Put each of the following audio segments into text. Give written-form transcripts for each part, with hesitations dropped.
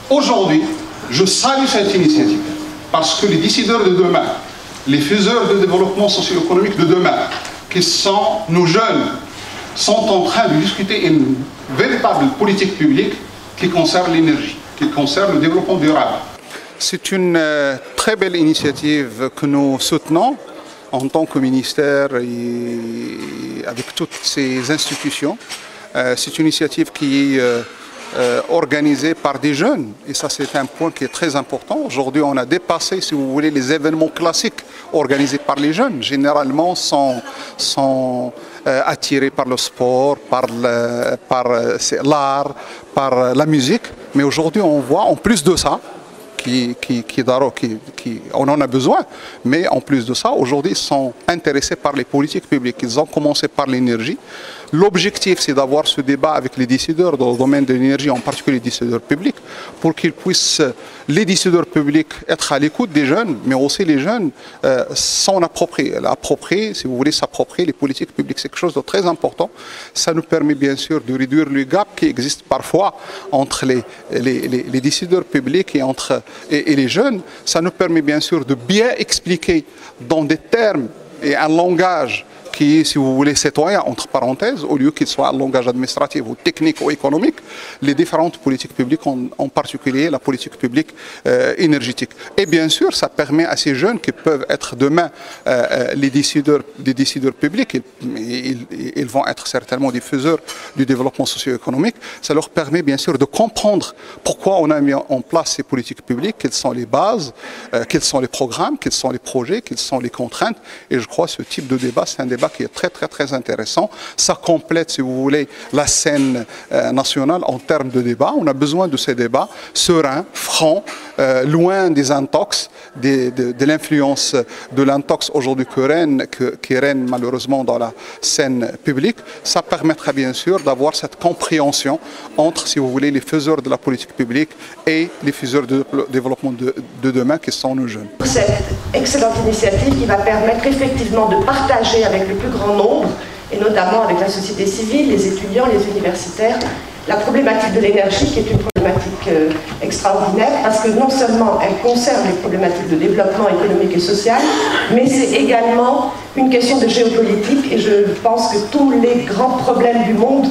Aujourd'hui, je salue cette initiative parce que les décideurs de demain, les faiseurs de développement socio-économique de demain, qui sont nos jeunes, sont en train de discuter une véritable politique publique qui concerne l'énergie, qui concerne le développement durable. C'est une très belle initiative que nous soutenons en tant que ministère et avec toutes ces institutions. C'est une initiative qui est organisée par des jeunes et ça c'est un point qui est très important. Aujourd'hui on a dépassé, si vous voulez, les événements classiques organisés par les jeunes. Généralement sont attirés par le sport, par l'art, par la musique. Mais aujourd'hui on voit en plus de ça, on en a besoin, mais en plus de ça, aujourd'hui, ils sont intéressés par les politiques publiques. Ils ont commencé par l'énergie. L'objectif, c'est d'avoir ce débat avec les décideurs dans le domaine de l'énergie, en particulier les décideurs publics, pour qu'ils puissent, les décideurs publics, être à l'écoute des jeunes, mais aussi les jeunes s'en approprier, si vous voulez, s'approprier les politiques publiques. C'est quelque chose de très important. Ça nous permet bien sûr de réduire le gap qui existe parfois entre les décideurs publics et les jeunes. Ça nous permet bien sûr de bien expliquer dans des termes et un langage qui est, si vous voulez, citoyen, entre parenthèses, au lieu qu'il soit un langage administratif ou technique ou économique, les différentes politiques publiques, en particulier la politique publique énergétique. Et bien sûr, ça permet à ces jeunes qui peuvent être demain des décideurs publics, ils vont être certainement des faiseurs du développement socio-économique, ça leur permet bien sûr de comprendre pourquoi on a mis en place ces politiques publiques, quelles sont les bases, quels sont les programmes, quels sont les projets, quelles sont les contraintes. Et je crois que ce type de débat, c'est un débat qui est très intéressant. Ça complète, si vous voulez, la scène nationale en termes de débat. On a besoin de ces débats sereins, francs, loin des intox, de l'influence de l'intox aujourd'hui qui règne malheureusement dans la scène publique. Ça permettra bien sûr d'avoir cette compréhension entre, si vous voulez, les faiseurs de la politique publique et les faiseurs de développement de demain qui sont nos jeunes. Cette excellente initiative qui va permettre effectivement de partager avec le plus grand nombre, et notamment avec la société civile, les étudiants, les universitaires, la problématique de l'énergie qui est une problématique extraordinaire parce que non seulement elle concerne les problématiques de développement économique et social, mais c'est également une question de géopolitique et je pense que tous les grands problèmes du monde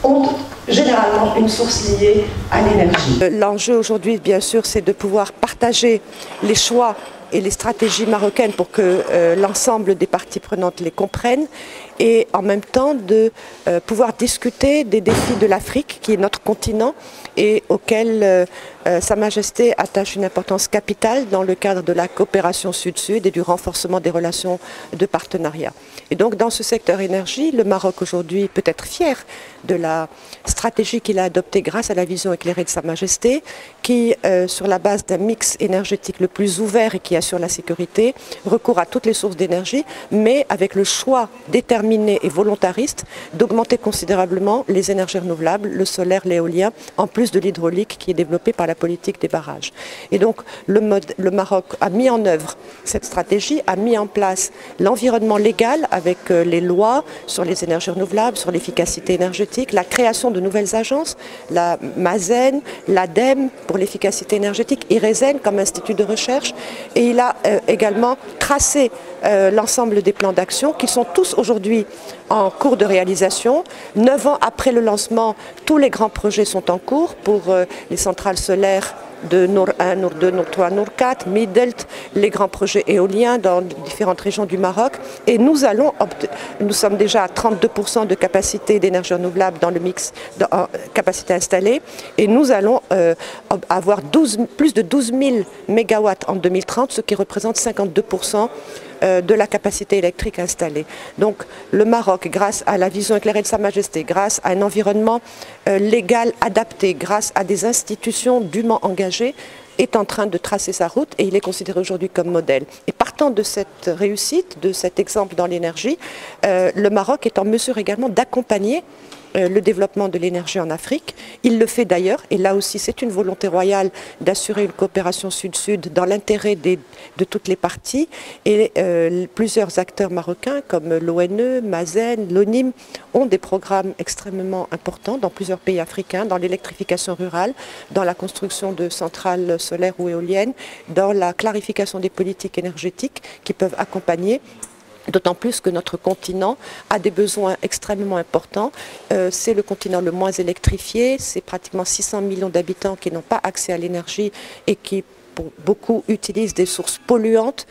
ont généralement une source liée à l'énergie. L'enjeu aujourd'hui, bien sûr, c'est de pouvoir partager les choix et les stratégies marocaines pour que l'ensemble des parties prenantes les comprennent et en même temps de pouvoir discuter des défis de l'Afrique, qui est notre continent et auquel Sa Majesté attache une importance capitale dans le cadre de la coopération Sud-Sud et du renforcement des relations de partenariat. Et donc dans ce secteur énergie, le Maroc aujourd'hui peut être fier de la stratégie qu'il a adoptée grâce à la vision éclairée de Sa Majesté, qui, sur la base d'un mix énergétique le plus ouvert et qui assure la sécurité, recourt à toutes les sources d'énergie, mais avec le choix déterminé et volontariste d'augmenter considérablement les énergies renouvelables, le solaire, l'éolien, en plus de l'hydraulique qui est développée par la politique des barrages. Et donc le Maroc a mis en œuvre cette stratégie, a mis en place l'environnement légal avec les lois sur les énergies renouvelables, sur l'efficacité énergétique, la création de nouvelles agences, la MASEN, l'ADEME pour l'efficacité énergétique, IRESEN comme institut de recherche, et il a également tracé l'ensemble des plans d'action qui sont tous aujourd'hui en cours de réalisation. 9 ans après le lancement, tous les grands projets sont en cours pour les centrales solaires de Nour 1, Nour 2, Nour 3, Nour 4, Midelt, les grands projets éoliens dans différentes régions du Maroc. Et nous sommes déjà à 32% de capacité d'énergie renouvelable dans le mix de capacité installée. Et nous allons avoir plus de 12 000 mégawatts en 2030, ce qui représente 52% de la capacité électrique installée. Donc le Maroc, grâce à la vision éclairée de Sa Majesté, grâce à un environnement légal adapté, grâce à des institutions dûment engagées, est en train de tracer sa route et il est considéré aujourd'hui comme modèle. Et partant de cette réussite, de cet exemple dans l'énergie, le Maroc est en mesure également d'accompagner le développement de l'énergie en Afrique. Il le fait d'ailleurs, et là aussi c'est une volonté royale d'assurer une coopération sud-sud dans l'intérêt de toutes les parties. Et plusieurs acteurs marocains comme l'ONE, Mazen, l'ONIM ont des programmes extrêmement importants dans plusieurs pays africains, dans l'électrification rurale, dans la construction de centrales solaires ou éoliennes, dans la clarification des politiques énergétiques qui peuvent accompagner. D'autant plus que notre continent a des besoins extrêmement importants. C'est le continent le moins électrifié, c'est pratiquement 600 millions d'habitants qui n'ont pas accès à l'énergie et qui, pour beaucoup, utilisent des sources polluantes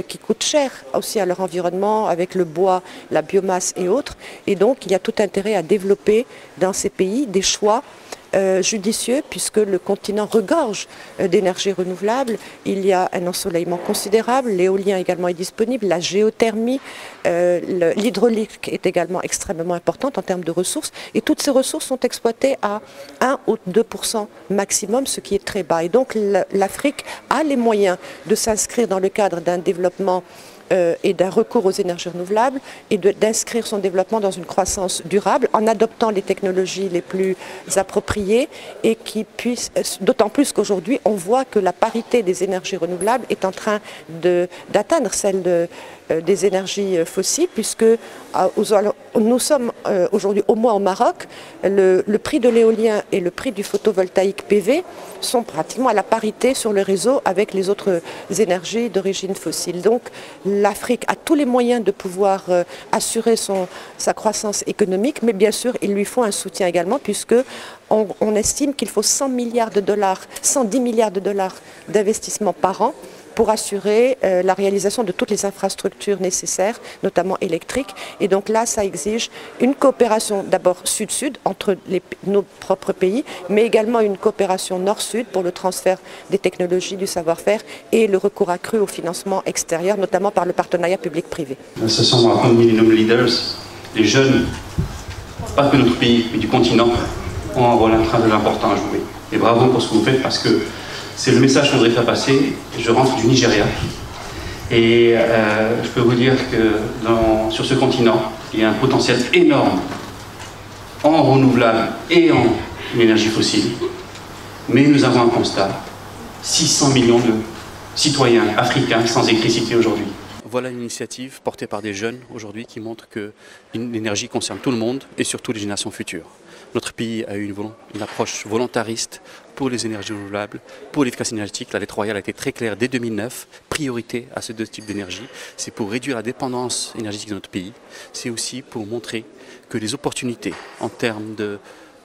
qui coûtent cher aussi à leur environnement, avec le bois, la biomasse et autres. Et donc, il y a tout intérêt à développer dans ces pays des choix judicieux, puisque le continent regorge d'énergie renouvelable. Il y a un ensoleillement considérable, l'éolien également est disponible, la géothermie, l'hydraulique est également extrêmement importante en termes de ressources, et toutes ces ressources sont exploitées à 1 ou 2% maximum, ce qui est très bas. Et donc l'Afrique a les moyens de s'inscrire dans le cadre d'un développement et d'un recours aux énergies renouvelables et d'inscrire son développement dans une croissance durable en adoptant les technologies les plus appropriées et qui puissent, d'autant plus qu'aujourd'hui on voit que la parité des énergies renouvelables est en train d'atteindre celle des énergies fossiles, puisque nous sommes aujourd'hui au moins au Maroc, le prix de l'éolien et le prix du photovoltaïque PV sont pratiquement à la parité sur le réseau avec les autres énergies d'origine fossile. Donc l'Afrique a tous les moyens de pouvoir assurer sa croissance économique, mais bien sûr il lui faut un soutien également, puisque on estime qu'il faut 110 milliards de dollars d'investissement par an pour assurer la réalisation de toutes les infrastructures nécessaires, notamment électriques. Et donc là, ça exige une coopération d'abord sud-sud entre nos propres pays, mais également une coopération nord-sud pour le transfert des technologies, du savoir-faire et le recours accru au financement extérieur, notamment par le partenariat public-privé. Ce sont parmi les nobles leaders, les jeunes, pas que notre pays, mais du continent, ont un rôle très important à jouer. Et bravo pour ce que vous faites, parce que c'est le message que je voudrais faire passer. Je rentre du Nigeria et je peux vous dire que sur ce continent, il y a un potentiel énorme en renouvelable et en énergie fossile. Mais nous avons un constat, 600 millions de citoyens africains sans électricité aujourd'hui. Voilà une initiative portée par des jeunes aujourd'hui qui montre que l'énergie concerne tout le monde et surtout les générations futures. Notre pays a eu une approche volontariste pour les énergies renouvelables, pour l'efficacité énergétique. La lettre royale a été très claire dès 2009, priorité à ces deux types d'énergie. C'est pour réduire la dépendance énergétique de notre pays. C'est aussi pour montrer que les opportunités en termes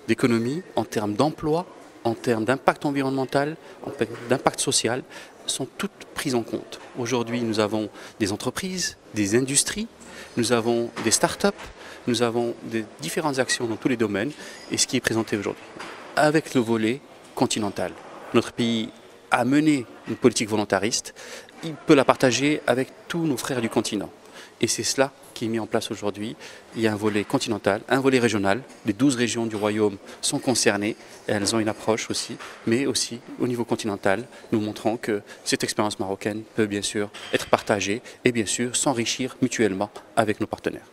d'économie, en termes d'emploi, en termes d'impact environnemental, d'impact social, sont toutes prises en compte. Aujourd'hui, nous avons des entreprises, des industries, nous avons des start-up, nous avons des différentes actions dans tous les domaines, et ce qui est présenté aujourd'hui, avec le volet continental. Notre pays a mené une politique volontariste, il peut la partager avec tous nos frères du continent. Et c'est cela qui est mis en place aujourd'hui. Il y a un volet continental, un volet régional. Les 12 régions du royaume sont concernées et elles ont une approche aussi. Mais aussi au niveau continental, nous montrons que cette expérience marocaine peut bien sûr être partagée et bien sûr s'enrichir mutuellement avec nos partenaires.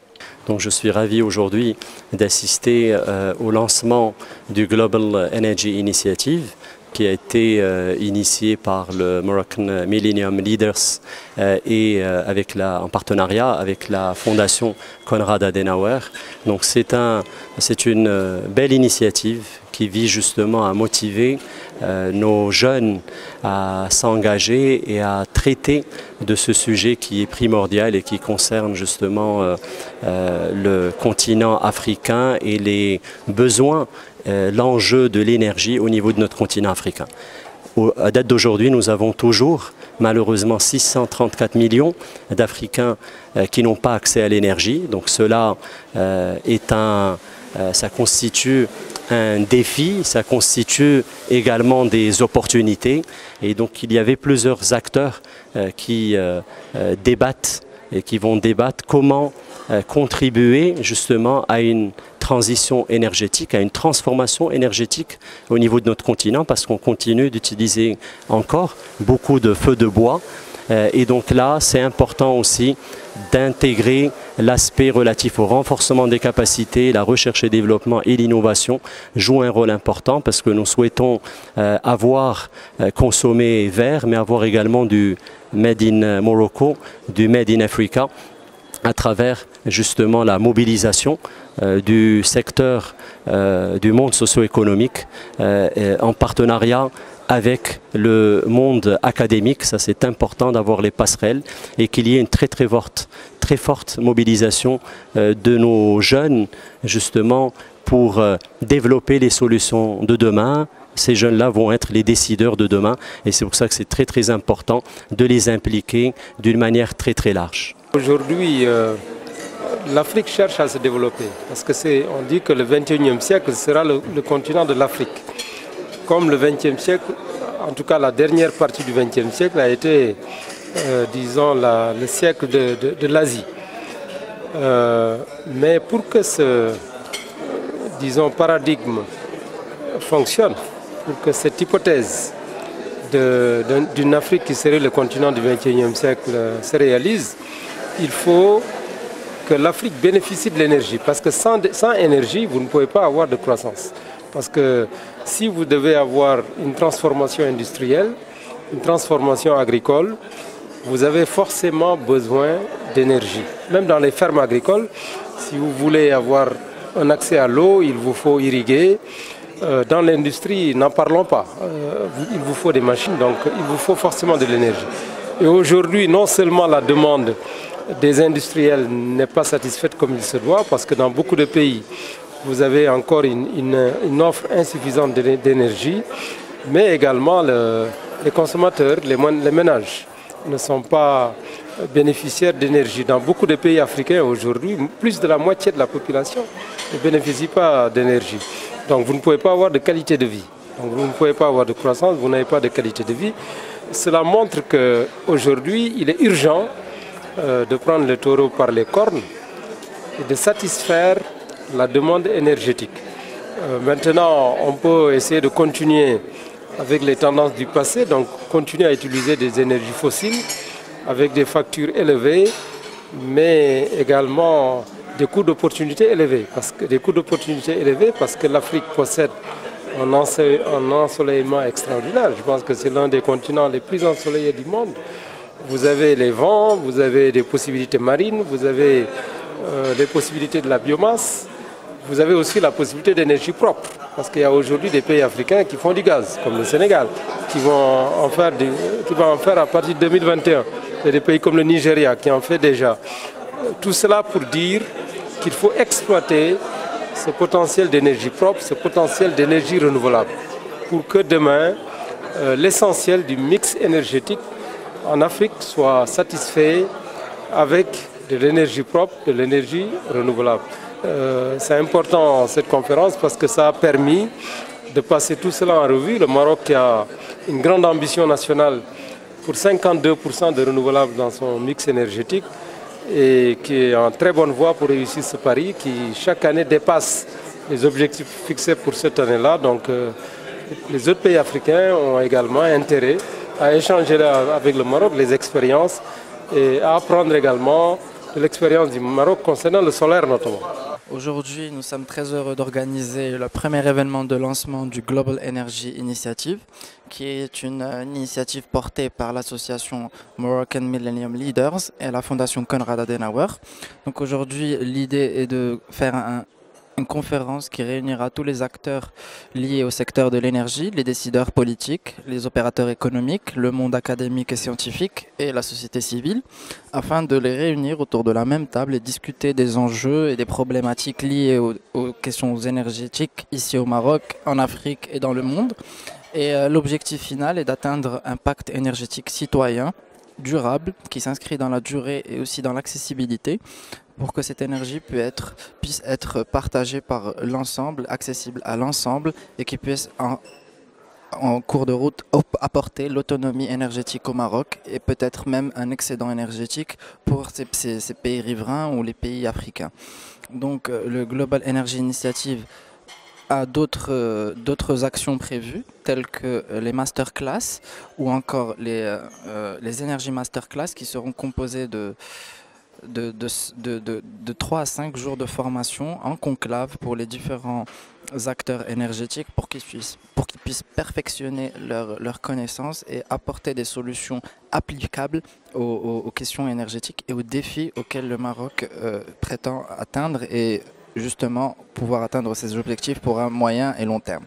Donc je suis ravi aujourd'hui d'assister au lancement du Global Energy Initiative, qui a été initié par le Moroccan Millennium Leaders et en partenariat avec la fondation Konrad Adenauer. Donc c'est une belle initiative qui vise justement à motiver nos jeunes à s'engager et à traiter de ce sujet qui est primordial et qui concerne justement le continent africain et les besoins, l'enjeu de l'énergie au niveau de notre continent africain. À date d'aujourd'hui, nous avons toujours malheureusement 634 millions d'Africains qui n'ont pas accès à l'énergie. Donc cela ça constitue un défi, ça constitue également des opportunités. Et donc il y avait plusieurs acteurs qui débattent et qui vont débattre comment contribuer justement à une transition énergétique, à une transformation énergétique au niveau de notre continent, parce qu'on continue d'utiliser encore beaucoup de feux de bois Et donc là, c'est important aussi d'intégrer l'aspect relatif au renforcement des capacités, la recherche et développement et l'innovation jouent un rôle important parce que nous souhaitons avoir consommé vert, mais avoir également du Made in Morocco, du Made in Africa, à travers justement la mobilisation du secteur du monde socio-économique en partenariat avec le monde académique. Ça, c'est important d'avoir les passerelles et qu'il y ait une très forte mobilisation de nos jeunes justement pour développer les solutions de demain. Ces jeunes-là vont être les décideurs de demain et c'est pour ça que c'est très important de les impliquer d'une manière très large. Aujourd'hui, l'Afrique cherche à se développer parce que on dit que le 21e siècle sera le continent de l'Afrique. Comme le 20e siècle, en tout cas la dernière partie du 20e siècle a été, disons, le siècle de l'Asie. Mais pour que ce, disons, paradigme fonctionne, pour que cette hypothèse d'une Afrique qui serait le continent du 21e siècle se réalise, il faut que l'Afrique bénéficie de l'énergie. Parce que sans énergie, vous ne pouvez pas avoir de croissance. Parce que si vous devez avoir une transformation industrielle, une transformation agricole, vous avez forcément besoin d'énergie. Même dans les fermes agricoles, si vous voulez avoir un accès à l'eau, il vous faut irriguer. Dans l'industrie, n'en parlons pas. Il vous faut des machines, donc il vous faut forcément de l'énergie. Et aujourd'hui, non seulement la demande des industriels n'est pas satisfaite comme il se doit, parce que dans beaucoup de pays, vous avez encore une offre insuffisante d'énergie, mais également les consommateurs, les ménages ne sont pas bénéficiaires d'énergie. Dans beaucoup de pays africains aujourd'hui, plus de la moitié de la population ne bénéficie pas d'énergie. Donc vous ne pouvez pas avoir de qualité de vie. Donc vous ne pouvez pas avoir de croissance, vous n'avez pas de qualité de vie. Cela montre qu'aujourd'hui, il est urgent de prendre le taureau par les cornes et de satisfaire la demande énergétique. Maintenant, on peut essayer de continuer avec les tendances du passé, donc continuer à utiliser des énergies fossiles avec des factures élevées, mais également des coûts d'opportunité élevés. Parce que l'Afrique possède un ensoleillement extraordinaire. Je pense que c'est l'un des continents les plus ensoleillés du monde. Vous avez les vents, vous avez des possibilités marines, vous avez les possibilités de la biomasse, vous avez aussi la possibilité d'énergie propre. Parce qu'il y a aujourd'hui des pays africains qui font du gaz, comme le Sénégal, qui vont en faire à partir de 2021. Il y a des pays comme le Nigeria qui en fait déjà. Tout cela pour dire qu'il faut exploiter ce potentiel d'énergie propre, ce potentiel d'énergie renouvelable, pour que demain, l'essentiel du mix énergétique en Afrique soit satisfait avec de l'énergie propre, de l'énergie renouvelable. C'est important cette conférence parce que ça a permis de passer tout cela en revue. Le Maroc qui a une grande ambition nationale pour 52% de renouvelables dans son mix énergétique et qui est en très bonne voie pour réussir ce pari qui chaque année dépasse les objectifs fixés pour cette année-là. Donc les autres pays africains ont également intérêt à échanger avec le Maroc les expériences et à apprendre également de l'expérience du Maroc concernant le solaire notamment. Aujourd'hui, nous sommes très heureux d'organiser le premier événement de lancement du Global Energy Initiative, qui est une initiative portée par l'association Moroccan Millennium Leaders et la fondation Konrad Adenauer. Donc aujourd'hui, l'idée est de faire une conférence qui réunira tous les acteurs liés au secteur de l'énergie, les décideurs politiques, les opérateurs économiques, le monde académique et scientifique et la société civile, afin de les réunir autour de la même table et discuter des enjeux et des problématiques liées aux questions énergétiques ici au Maroc, en Afrique et dans le monde. Et l'objectif final est d'atteindre un pacte énergétique citoyen, durable, qui s'inscrit dans la durée et aussi dans l'accessibilité, pour que cette énergie puisse être partagée par l'ensemble, accessible à l'ensemble et qui puisse en cours de route apporter l'autonomie énergétique au Maroc et peut-être même un excédent énergétique pour ces pays riverains ou les pays africains. Donc le Global Energy Initiative a d'autres actions prévues, telles que les masterclass ou encore les énergies masterclass qui seront composées de 3 à 5 jours de formation en conclave pour les différents acteurs énergétiques pour qu'ils puissent perfectionner leurs connaissances et apporter des solutions applicables aux questions énergétiques et aux défis auxquels le Maroc prétend atteindre et justement pouvoir atteindre ses objectifs pour un moyen et long terme.